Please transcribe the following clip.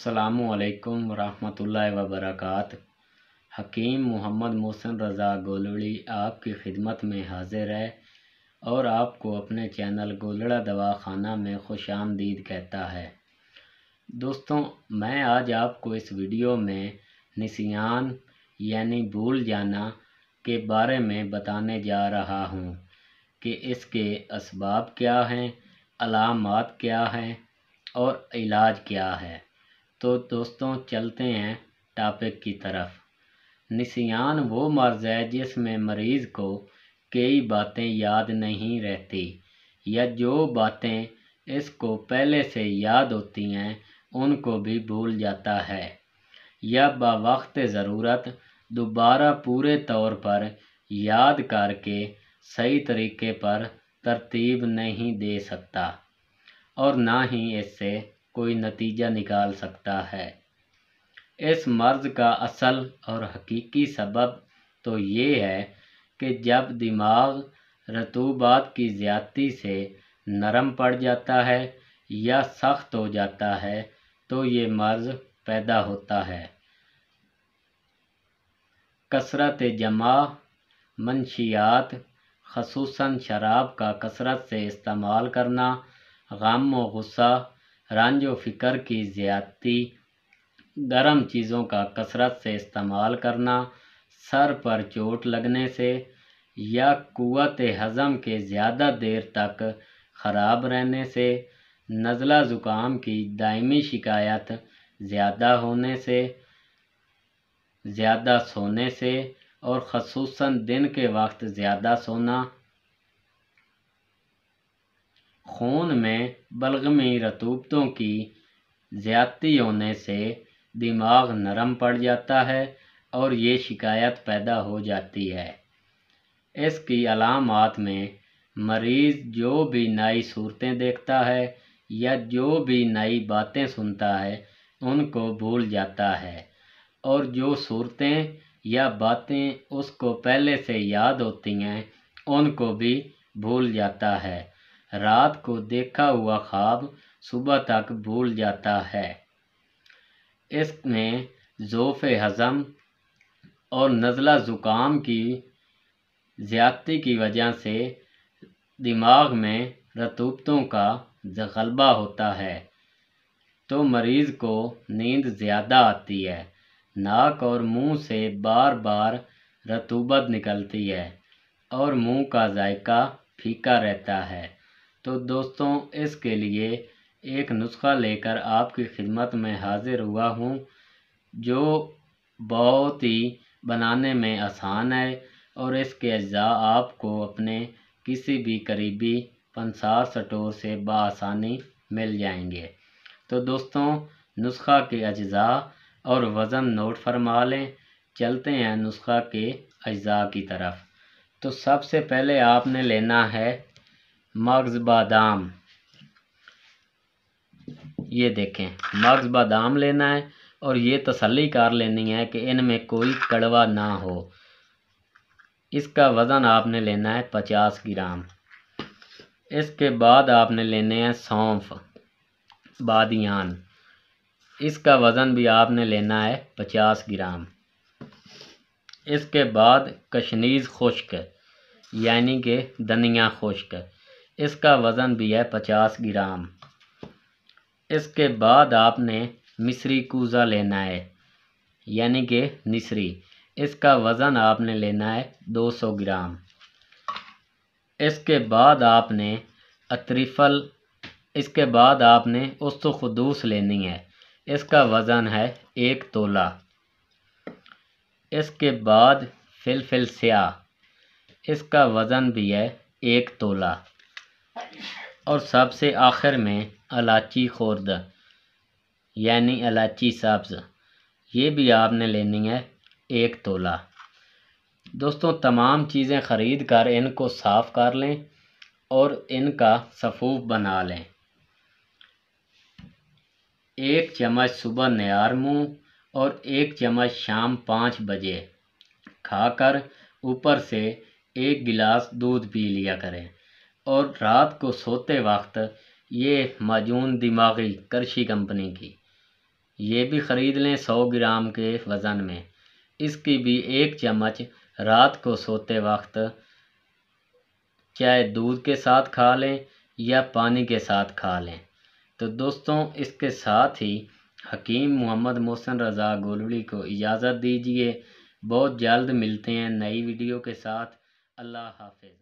अस्सलामु अलैकुम वरहमतुल्लाहि वबरकात। हकीम मोहम्मद मोहसिन रज़ा गोलड़ी आपकी खिदमत में हाजिर है और आपको अपने चैनल गोलड़ा दवाखाना में खुशामदीद कहता है। दोस्तों, मैं आज आपको इस वीडियो में निसियान यानी भूल जाना के बारे में बताने जा रहा हूँ कि इसके असबाब क्या हैं, अलामात क्या हैं और इलाज क्या है। तो दोस्तों, चलते हैं टॉपिक की तरफ। निसियान वो मर्ज़ है जिसमें मरीज़ को कई बातें याद नहीं रहती या जो बातें इसको पहले से याद होती हैं उनको भी भूल जाता है या बवक्त ज़रूरत दोबारा पूरे तौर पर याद करके सही तरीके पर तरतीब नहीं दे सकता और ना ही इससे कोई नतीजा निकाल सकता है। इस मर्ज़ का असल और हकीकी सबब तो ये है कि जब दिमाग रतूबात की ज़्यादती से नरम पड़ जाता है या सख्त हो जाता है तो ये मर्ज़ पैदा होता है। कसरत जमा मंशियात ख़ुसूसन शराब का कसरत से इस्तेमाल करना, गम व गुस्सा, रंज व फ़िक्र की ज़्यादती, गर्म चीज़ों का कसरत से इस्तेमाल करना, सर पर चोट लगने से या क़ुव्वत हज़म के ज़्यादा देर तक ख़राब रहने से, नज़ला ज़ुकाम की दायमी शिकायत ज़्यादा होने से, ज़्यादा सोने से और ख़ुसूसन दिन के वक्त ज़्यादा सोना, खून में बलगमी रतूबतों की ज़्यादती होने से दिमाग नरम पड़ जाता है और ये शिकायत पैदा हो जाती है। इसकी अलामात में मरीज़ जो भी नई सूरतें देखता है या जो भी नई बातें सुनता है उनको भूल जाता है और जो सूरतें या बातें उसको पहले से याद होती हैं उनको भी भूल जाता है। रात को देखा हुआ ख्वाब सुबह तक भूल जाता है। इसमें ज़ोफ़ हज़म और नज़ला ज़ुकाम की ज़्यादती की वजह से दिमाग में रतूबतों का गलबा होता है तो मरीज़ को नींद ज़्यादा आती है। नाक और मुंह से बार बार रतूबत निकलती है और मुंह का जायका फीका रहता है। तो दोस्तों, इसके लिए एक नुस्खा लेकर आपकी खिदमत में हाजिर हुआ हूँ जो बहुत ही बनाने में आसान है और इसके अज्जा आपको अपने किसी भी करीबी पंसार स्टोर से बआसानी मिल जाएंगे। तो दोस्तों, नुस्खा के अज्जा और वज़न नोट फरमा लें। चलते हैं नुस्खा के अज्जा की तरफ। तो सबसे पहले आपने लेना है मगज़ बादाम। ये देखें, मगज़ बादाम लेना है और ये तसल्ली कर लेनी है कि इनमें कोई कड़वा ना हो। इसका वज़न आपने लेना है 50 ग्राम। इसके बाद आपने लेने हैं सौंफ, बादियान। इसका वज़न भी आपने लेना है 50 ग्राम। इसके बाद कशनीज़ खुश्क यानी कि धनिया खुश्क, इसका वज़न भी है 50 ग्राम। इसके बाद आपने मिस्री कूज़ा लेना है यानी कि निसरी, इसका वज़न आपने लेना है 200 ग्राम। इसके बाद आपने अतरीफ़ल, इसके बाद आपने उस्तुखुदूस लेनी है, इसका वज़न है 1 तोला। इसके बाद फिलफिल स्याह, इसका वज़न भी है 1 तोला। और सबसे आखिर में इलायची खुर्द यानी इलायची सब्ज़, ये भी आपने लेनी है 1 तोला। दोस्तों, तमाम चीज़ें ख़रीद कर इनको साफ़ कर लें और इनका सफ़ूफ बना लें। 1 चम्मच सुबह नियार मुँह और 1 चम्मच शाम 5 बजे खाकर ऊपर से 1 गिलास दूध पी लिया करें। और रात को सोते वक्त ये माजून दिमागी करशी कंपनी की یہ بھی خرید لیں 100 گرام کے وزن میں۔ اس کی بھی 1 چمچ رات کو سوتے وقت چاہے دودھ کے ساتھ کھا لیں یا پانی کے ساتھ کھا لیں۔ تو دوستوں اس کے ساتھ ہی حکیم محمد محسن رضا گولوڑی کو اجازت دیجیے۔ بہت جلد ملتے ہیں نئی ویڈیو کے ساتھ۔ اللہ حافظ۔